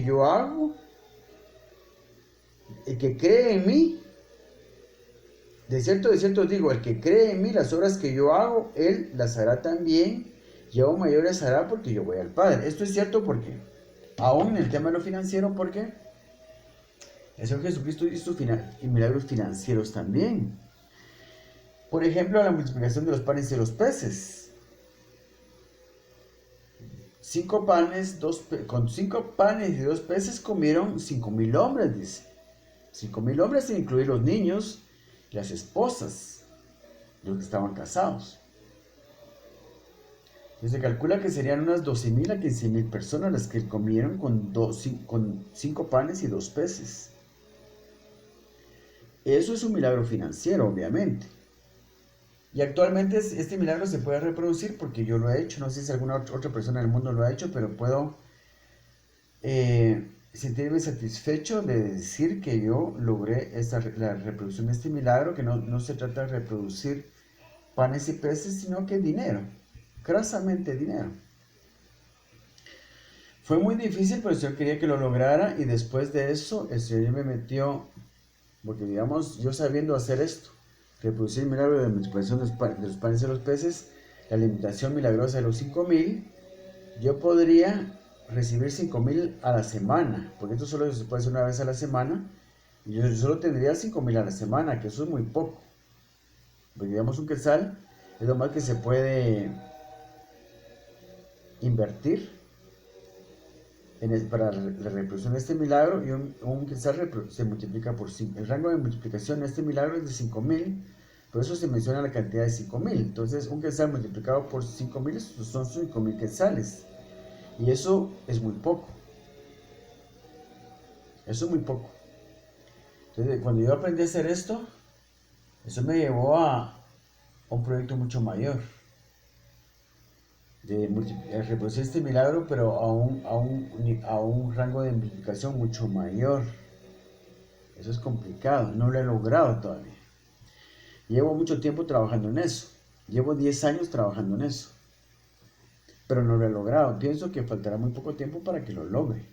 S1: yo hago, el que cree en mí, de cierto os digo, el que cree en mí, las obras que yo hago, él las hará también, y aún mayores hará, porque yo voy al Padre. Esto es cierto porque, aún en el tema de lo financiero, porque el Señor Jesucristo hizo milagros financieros también. Por ejemplo, la multiplicación de los panes y los peces. Con 5 panes y 2 peces comieron 5,000 hombres, dice. 5,000 hombres sin incluir los niños y las esposas, los que estaban casados. Y se calcula que serían unas 12,000 a 15,000 personas las que comieron con 5 panes y 2 peces. Eso es un milagro financiero, obviamente. Y actualmente este milagro se puede reproducir porque yo lo he hecho. No sé si alguna otra persona en el mundo lo ha hecho, pero puedo sentirme satisfecho de decir que yo logré la reproducción de este milagro, que no se trata de reproducir panes y peces, sino que dinero, grasamente dinero. Fue muy difícil, pero el Señor quería que lo lograra, y después de eso el Señor me metió, porque digamos, yo sabiendo hacer esto, reproducir el milagro de la multiplicación de los panes y los peces, la alimentación milagrosa de los 5,000, yo podría recibir 5,000 a la semana, porque esto solo se puede hacer una vez a la semana, y yo solo tendría 5,000 a la semana, que eso es muy poco. Porque digamos, un quetzal es lo más que se puede invertir para la reproducción de este milagro, y un quetzal se multiplica por 5. El rango de multiplicación de este milagro es de 5,000, por eso se menciona la cantidad de 5,000. Entonces, un quetzal multiplicado por 5,000 son 5,000 quetzales. Y eso es muy poco. Eso es muy poco. Entonces, cuando yo aprendí a hacer esto, eso me llevó a un proyecto mucho mayor. De reproducir este milagro, pero a un rango de multiplicación mucho mayor. Eso es complicado, no lo he logrado todavía. Llevo mucho tiempo trabajando en eso. Llevo 10 años trabajando en eso. Pero no lo he logrado. Pienso que faltará muy poco tiempo para que lo logre.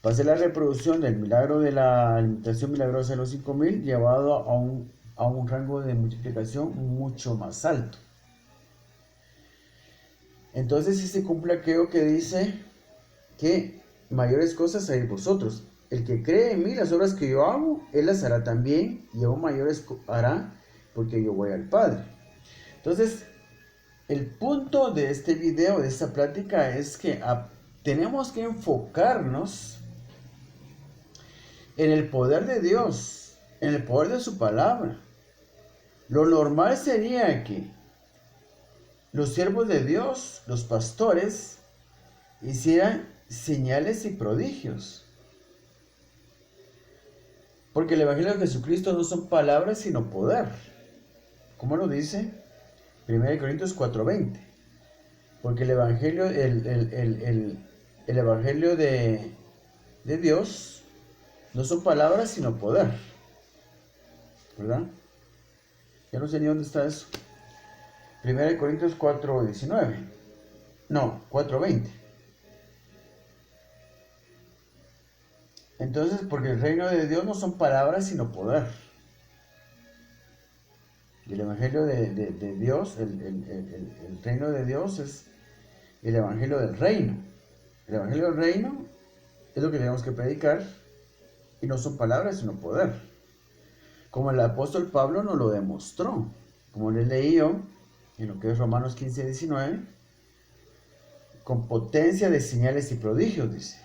S1: Va a ser la reproducción del milagro de la alimentación milagrosa de los 5,000 llevado a un rango de multiplicación mucho más alto. Entonces, si se cumple aquello que dice que mayores cosas haréis vosotros. El que cree en mí, las obras que yo hago, él las hará también, y aún mayores hará, porque yo voy al Padre. Entonces, el punto de este video, de esta plática, es que tenemos que enfocarnos en el poder de Dios, en el poder de su palabra. Lo normal sería que los siervos de Dios, los pastores, hicieran señales y prodigios. Porque el Evangelio de Jesucristo no son palabras, sino poder. ¿Cómo lo dice? 1 Corintios 4:20. Porque el Evangelio, el Evangelio de Dios no son palabras, sino poder. ¿Verdad? Ya no sé ni dónde está eso. 1 Corintios 4:19. No, 4:20. Entonces, porque el reino de Dios no son palabras, sino poder. Y el Evangelio de Dios, el reino de Dios es el Evangelio del reino. El Evangelio del reino es lo que tenemos que predicar, y no son palabras, sino poder. Como el apóstol Pablo nos lo demostró. Como les leí yo, en lo que es Romanos 15:19, con potencia de señales y prodigios, dice.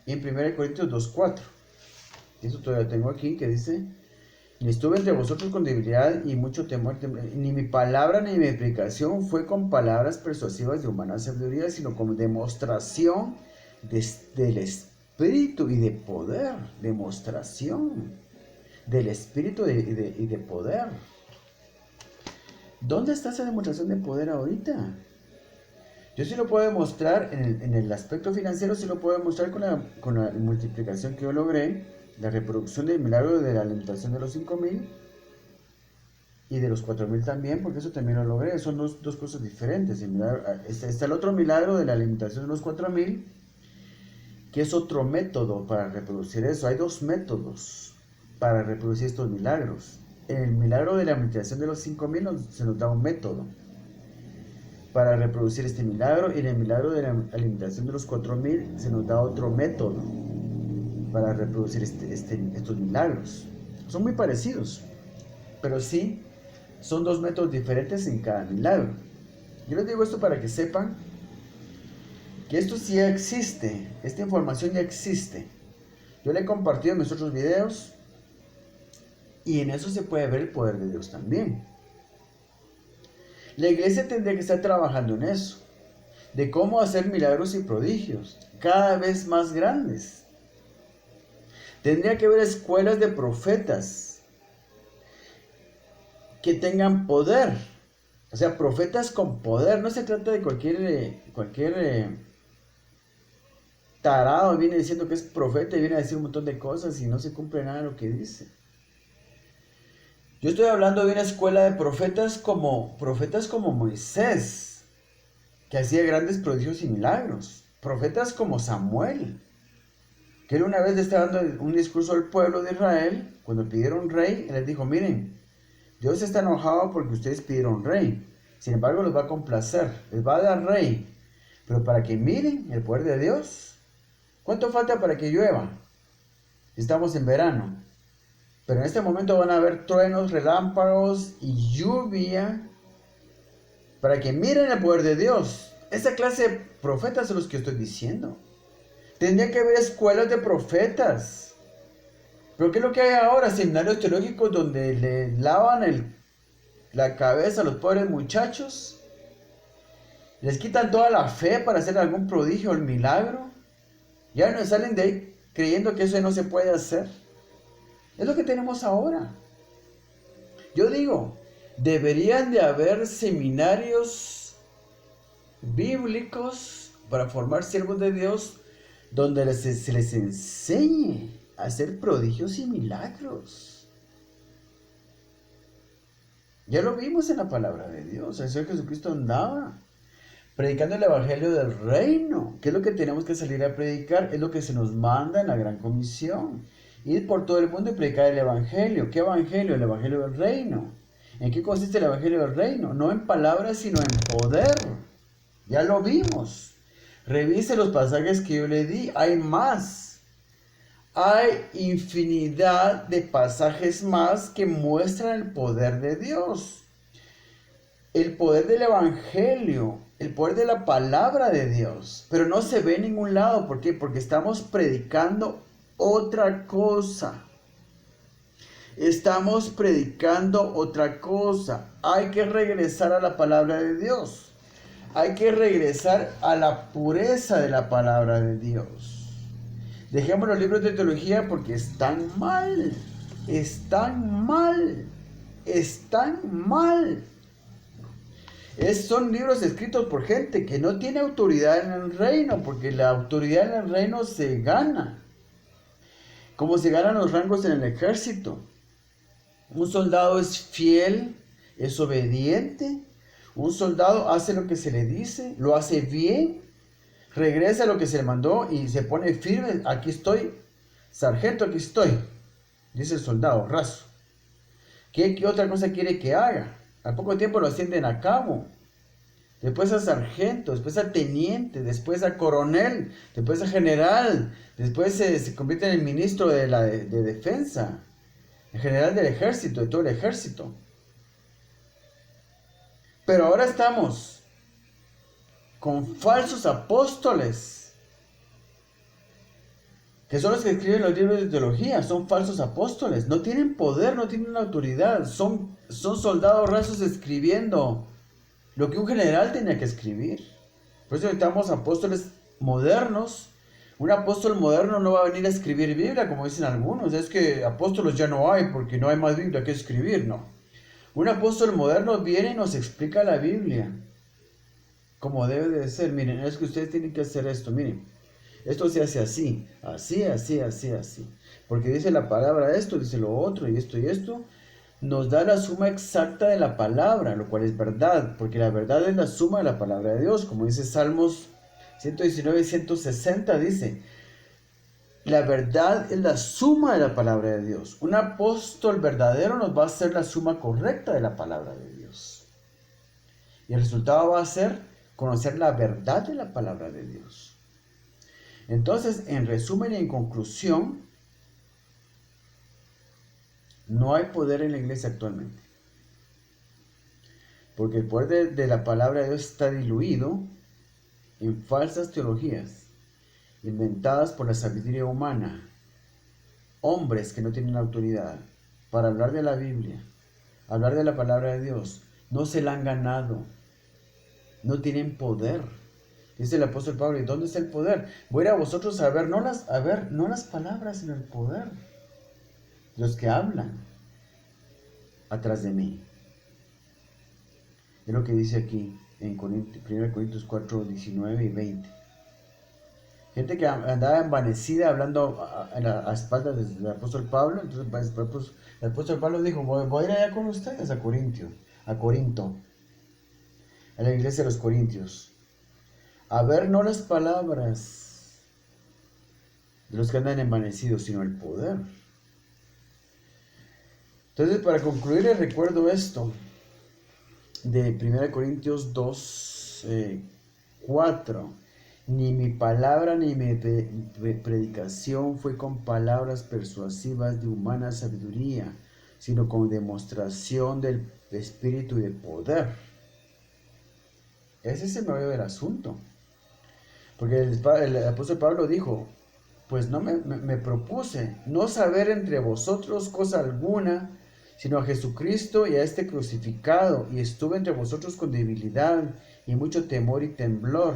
S1: Y en 1 Corintios 2:4. Eso todavía tengo aquí, que dice Ni estuve entre vosotros con debilidad y mucho temor, ni mi palabra ni mi predicación fue con palabras persuasivas de humana sabiduría, sino con demostración del Espíritu y de poder. Demostración del Espíritu y de poder. ¿Dónde está esa demostración de poder ahorita? Yo sí lo puedo demostrar en el aspecto financiero, sí lo puedo demostrar con la multiplicación que yo logré, la reproducción del milagro de la alimentación de los 5,000 y de los 4,000 también, porque eso también lo logré. Son dos cosas diferentes. Está el otro milagro de la alimentación de los 4,000, que es otro método para reproducir eso. Hay dos métodos para reproducir estos milagros. En el milagro de la alimentación de los 5,000 se nos da un método para reproducir este milagro, y en el milagro de la alimentación de los 4,000 se nos da otro método para reproducir estos milagros. Son muy parecidos, pero sí son dos métodos diferentes en cada milagro. Yo les digo esto para que sepan que esto sí ya existe, esta información ya existe. Yo le he compartido en mis otros videos y en eso se puede ver el poder de Dios también. La iglesia tendría que estar trabajando en eso, de cómo hacer milagros y prodigios cada vez más grandes. Tendría que haber escuelas de profetas que tengan poder, o sea, profetas con poder. No se trata de cualquier tarado viene diciendo que es profeta y viene a decir un montón de cosas y no se cumple nada de lo que dice. Yo estoy hablando de una escuela de profetas como Moisés, que hacía grandes prodigios y milagros. Profetas como Samuel, que él una vez le estaba dando un discurso al pueblo de Israel, cuando pidieron rey, él les dijo: miren, Dios está enojado porque ustedes pidieron rey, sin embargo los va a complacer, les va a dar rey, pero para que miren el poder de Dios. ¿Cuánto falta para que llueva? Estamos en verano. Pero en este momento van a haber truenos, relámpagos y lluvia para que miren el poder de Dios. Esa clase de profetas son los que estoy diciendo. Tendría que haber escuelas de profetas. Pero ¿qué es lo que hay ahora? Seminarios teológicos donde le lavan la cabeza a los pobres muchachos. Les quitan toda la fe para hacer algún prodigio o el milagro. Ya no salen de ahí creyendo que eso no se puede hacer. Es lo que tenemos ahora. Yo digo, deberían de haber seminarios bíblicos para formar siervos de Dios donde se les enseñe a hacer prodigios y milagros. Ya lo vimos en la palabra de Dios. El Señor Jesucristo andaba predicando el evangelio del reino. ¿Qué es lo que tenemos que salir a predicar? Es lo que se nos manda en la gran comisión. Ir por todo el mundo y predicar el evangelio. ¿Qué evangelio? El evangelio del reino. ¿En qué consiste el evangelio del reino? No en palabras, sino en poder. Ya lo vimos. Revise los pasajes que yo le di. Hay más. Hay infinidad de pasajes más que muestran el poder de Dios. El poder del evangelio, el poder de la palabra de Dios. Pero no se ve en ningún lado. ¿Por qué? Porque estamos predicando otra cosa. Estamos predicando otra cosa. Hay que regresar a la palabra de Dios. Hay que regresar a la pureza de la palabra de Dios. Dejemos los libros de teología porque están mal. Están mal. Están mal. Son libros escritos por gente que no tiene autoridad en el reino, porque la autoridad en el reino se gana. Como se ganan los rangos en el ejército. Un soldado es fiel, es obediente. Un soldado hace lo que se le dice, lo hace bien, regresa a lo que se le mandó y se pone firme. Aquí estoy, sargento, aquí estoy, dice el soldado, raso. ¿Qué otra cosa quiere que haga? Al poco tiempo lo ascienden a cabo, después a sargento, después a teniente, después a coronel, después a general, después se convierte en el ministro de defensa, el general del ejército, de todo el ejército. Pero ahora estamos con falsos apóstoles que son los que escriben los libros de teología, son falsos apóstoles, no tienen poder, no tienen autoridad, son soldados rasos escribiendo lo que un general tenía que escribir. Por eso necesitamos apóstoles modernos. Un apóstol moderno no va a venir a escribir Biblia, como dicen algunos. Es que apóstoles ya no hay porque no hay más Biblia que escribir, no. Un apóstol moderno viene y nos explica la Biblia como debe de ser. Miren, es que ustedes tienen que hacer esto, miren. Esto se hace así, así, así, así, así. Porque dice la palabra esto, dice lo otro, y esto. Nos da la suma exacta de la palabra, lo cual es verdad, porque la verdad es la suma de la palabra de Dios. Como dice Salmos 119 y 160, dice, la verdad es la suma de la palabra de Dios. Un apóstol verdadero nos va a hacer la suma correcta de la palabra de Dios. Y el resultado va a ser conocer la verdad de la palabra de Dios. Entonces, en resumen y en conclusión, no hay poder en la iglesia actualmente. Porque el poder de la palabra de Dios está diluido en falsas teologías inventadas por la sabiduría humana. Hombres que no tienen autoridad para hablar de la Biblia, hablar de la palabra de Dios, no se la han ganado. No tienen poder. Dice el apóstol Pablo, ¿y dónde está el poder? Voy a ir a vosotros a ver, no las palabras, sino el poder. Los que hablan atrás de mí. Es lo que dice aquí en 1 Corintios 4, 19 y 20. Gente que andaba envanecida hablando a espaldas del apóstol Pablo. Entonces el apóstol Pablo dijo, voy a ir allá con ustedes a Corinto, a la iglesia de los Corintios. A ver, no las palabras de los que andan envanecidos, sino el poder. Entonces, para concluir, les recuerdo esto de 1 Corintios 2, 4. Ni mi palabra ni mi predicación fue con palabras persuasivas de humana sabiduría, sino con demostración del Espíritu y de poder. Ese es el meollo del asunto. Porque el apóstol Pablo dijo, pues no me propuse no saber entre vosotros cosa alguna, sino a Jesucristo y a este crucificado, y estuve entre vosotros con debilidad y mucho temor y temblor.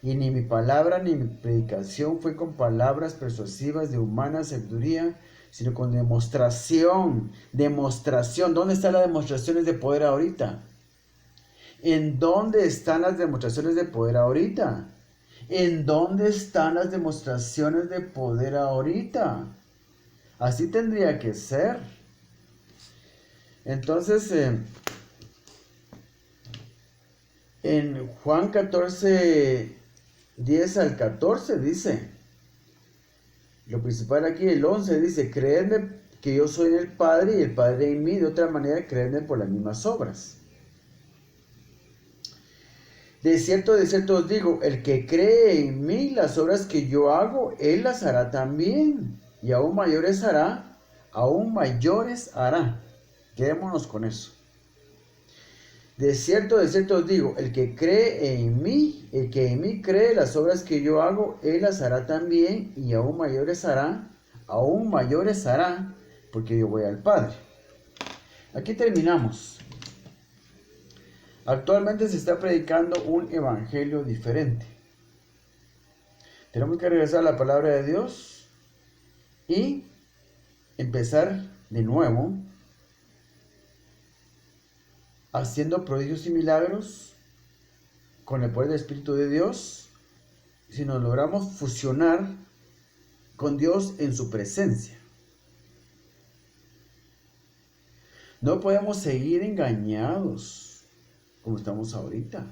S1: Y ni mi palabra ni mi predicación fue con palabras persuasivas de humana sabiduría, sino con demostración. ¿Dónde están las demostraciones de poder ahorita? ¿En dónde están las demostraciones de poder ahorita? ¿En dónde están las demostraciones de poder ahorita? Así tendría que ser. Entonces, en Juan 14, 10 al 14 dice, lo principal aquí, el 11 dice, creedme que yo soy en el Padre y el Padre en mí, de otra manera creedme por las mismas obras. De cierto os digo, el que cree en mí, las obras que yo hago, él las hará también, y aún mayores hará, Quedémonos con eso. De cierto os digo, el que cree en mí, el que en mí cree, las obras que yo hago, él las hará también, y aún mayores hará, porque yo voy al Padre. Aquí terminamos. Actualmente se está predicando un evangelio diferente. Tenemos que regresar a la palabra de Dios y empezar de nuevo haciendo prodigios y milagros con el poder del Espíritu de Dios, si nos logramos fusionar con Dios en su presencia. No podemos seguir engañados como estamos ahorita.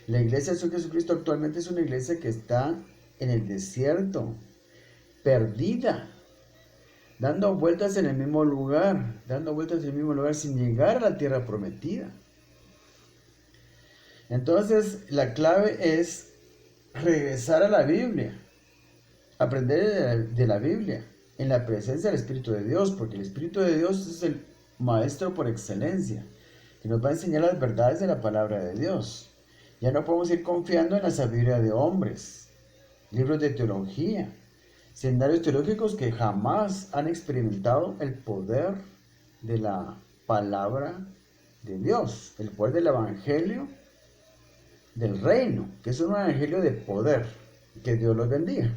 S1: La iglesia del Señor Jesucristo actualmente es una iglesia que está en el desierto, perdida, dando vueltas en el mismo lugar, sin llegar a la tierra prometida. Entonces, la clave es regresar a la Biblia, aprender de la Biblia, en la presencia del Espíritu de Dios, porque el Espíritu de Dios es el maestro por excelencia, que nos va a enseñar las verdades de la palabra de Dios. Ya no podemos ir confiando en la sabiduría de hombres, libros de teología, Sendarios teológicos que jamás han experimentado el poder de la palabra de Dios, el poder del evangelio del reino, que es un evangelio de poder. Que Dios los bendiga.